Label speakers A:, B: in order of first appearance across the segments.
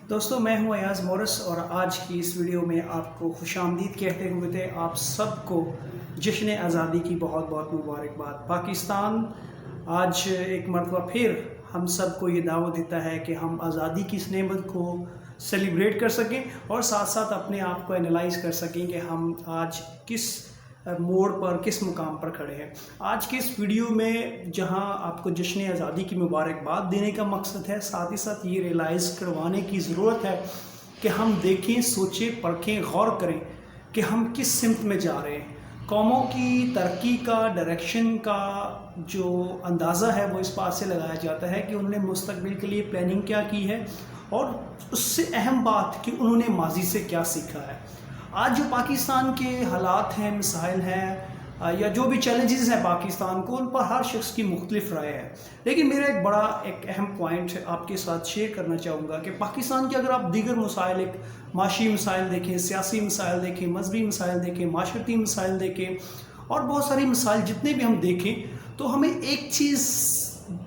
A: दोस्तों मैं हूं अयाज मोरस और आज की इस वीडियो में आपको खुशामदीद कहते हुए आप सबको जश्न आज़ादी की बहुत बहुत मुबारकबाद। पाकिस्तान आज एक मरतबा फिर हम सबको ये दावत देता है कि हम आज़ादी की इस नेमत को सेलिब्रेट कर सकें और साथ साथ अपने आप को एनालाइज कर सकें कि हम आज किस मोड़ पर किस मुकाम पर खड़े हैं। आज के इस वीडियो में जहां आपको जश्न आज़ादी की मुबारकबाद देने का मकसद है, साथ ही साथ ये रियलाइज़ करवाने की ज़रूरत है कि हम देखें, सोचें, परखें, गौर करें कि हम किस सिमत में जा रहे हैं। कौमों की तरक्की का, डायरेक्शन का जो अंदाज़ा है वो इस बात से लगाया जाता है कि उन्होंने मुस्तकबिल के लिए प्लानिंग क्या की है और उससे अहम बात कि उन्होंने माजी से क्या सीखा है। आज जो पाकिस्तान के हालात हैं, मिसाइल हैं या जो भी चैलेंजेस हैं पाकिस्तान को, उन पर हर शख्स की मुख्तलिफ राय है। लेकिन मेरा एक अहम पॉइंट आपके साथ शेयर करना चाहूँगा कि पाकिस्तान के अगर आप दीगर मसाइल, एक माशी मसाइल देखें, सियासी मसाइल देखें, मजहबी मसाइल देखें, माशरती मसाइल देखें और बहुत सारी मसाइल जितने भी हम देखें तो हमें एक चीज़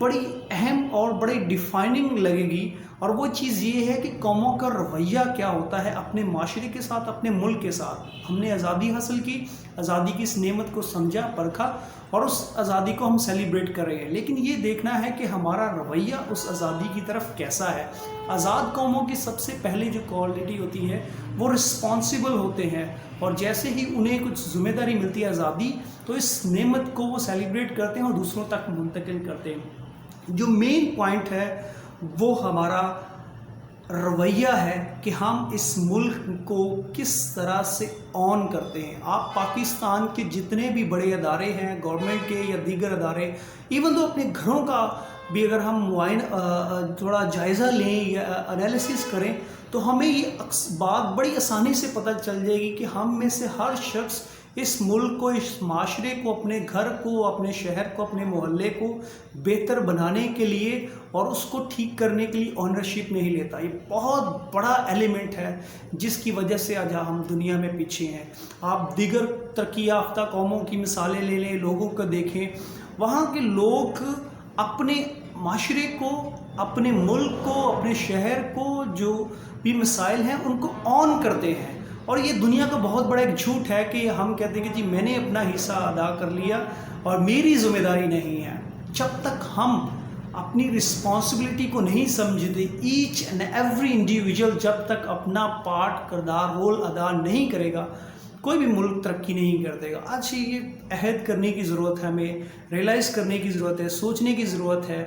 A: बड़ी अहम और बड़ी डिफाइनिंग लगेगी और वो चीज़ ये है कि कौमों का रवैया क्या होता है अपने माशरे के साथ, अपने मुल्क के साथ। हमने आज़ादी हासिल की, आज़ादी की इस नेमत को समझा, परखा और उस आज़ादी को हम सेलिब्रेट कर रहे हैं, लेकिन ये देखना है कि हमारा रवैया उस आज़ादी की तरफ कैसा है। आज़ाद कौमों की सबसे पहले जो क्वालिटी होती है वो रिस्पॉन्सिबल होते हैं और जैसे ही उन्हें कुछ ज़िम्मेदारी मिलती है आज़ादी, तो इस नेमत को वो सेलिब्रेट करते हैं और दूसरों तक मुंतकिल करते हैं। जो मेन पॉइंट है वो हमारा रवैया है कि हम इस मुल्क को किस तरह से ऑन करते हैं। आप पाकिस्तान के जितने भी बड़े अदारे हैं, गवर्नमेंट के या दीगर अदारे, इवन तो अपने घरों का भी अगर हम थोड़ा जायज़ा लें या एनालिसिस करें तो हमें ये बात बड़ी आसानी से पता चल जाएगी कि हम में से हर शख्स इस मुल्क को, इस माशरे को, अपने घर को, अपने शहर को, अपने मोहल्ले को बेहतर बनाने के लिए और उसको ठीक करने के लिए ऑनरशिप नहीं लेता। ये बहुत बड़ा एलिमेंट है जिसकी वजह से आज हम दुनिया में पीछे हैं। आप दीगर तरक्की याफ्ता कौमों की मिसालें ले लें, लोगों को देखें, वहाँ के लोग अपने माशरे को, अपने मुल्क को, अपने शहर को जो भी मिसाइल हैं उनको ऑन करते हैं। और ये दुनिया का बहुत बड़ा एक झूठ है कि हम कहते हैं कि जी मैंने अपना हिस्सा अदा कर लिया और मेरी जिम्मेदारी नहीं है। जब तक हम अपनी रिस्पॉन्सिबिलिटी को नहीं समझते, ईच एंड एवरी इंडिविजुअल जब तक अपना पार्ट, किरदार, रोल अदा नहीं करेगा, कोई भी मुल्क तरक्की नहीं कर देगा। आज ये अहद करने की ज़रूरत है, हमें रियलाइज़ करने की ज़रूरत है, सोचने की ज़रूरत है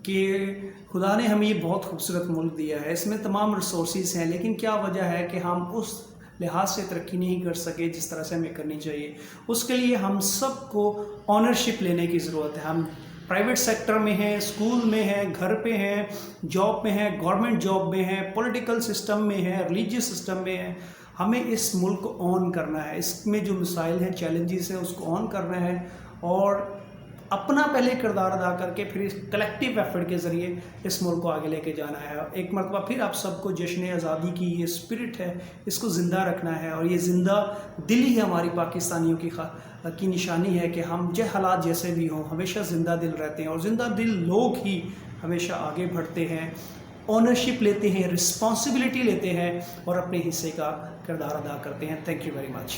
A: कि खुदा ने हमें ये बहुत खूबसूरत मुल्क दिया है, इसमें तमाम रिसोर्सेज हैं, लेकिन क्या वजह है कि हम उस लिहाज से तरक्की नहीं कर सके जिस तरह से हमें करनी चाहिए। उसके लिए हम सबको ऑनरशिप लेने की ज़रूरत है। हम प्राइवेट सेक्टर में हैं, स्कूल में हैं, घर पे हैं, जॉब में हैं, गवर्नमेंट जॉब में हैं, पॉलिटिकल सिस्टम में हैं, रिलीजियस सिस्टम में हैं। हमें इस मुल्क को ऑन करना है, इसमें जो मिसाइल हैं, चैलेंजेस हैं, उसको ऑन करना है और अपना पहले किरदार अदा करके फिर इस कलेक्टिव एफर्ट के ज़रिए इस मुल्क को आगे लेके जाना है। एक मरतबा फिर आप सबको जश्न आज़ादी की ये स्पिरिट है, इसको ज़िंदा रखना है और ये ज़िंदा दिल ही हमारी पाकिस्तानियों की निशानी है कि हम जो हालात जैसे भी हों हमेशा ज़िंदा दिल रहते हैं और ज़िंदा दिल लोग ही हमेशा आगे बढ़ते हैं, ओनरशिप लेते हैं, रिस्पॉन्सिबिलिटी लेते हैं और अपने हिस्से का किरदार अदा करते हैं। Thank you very much.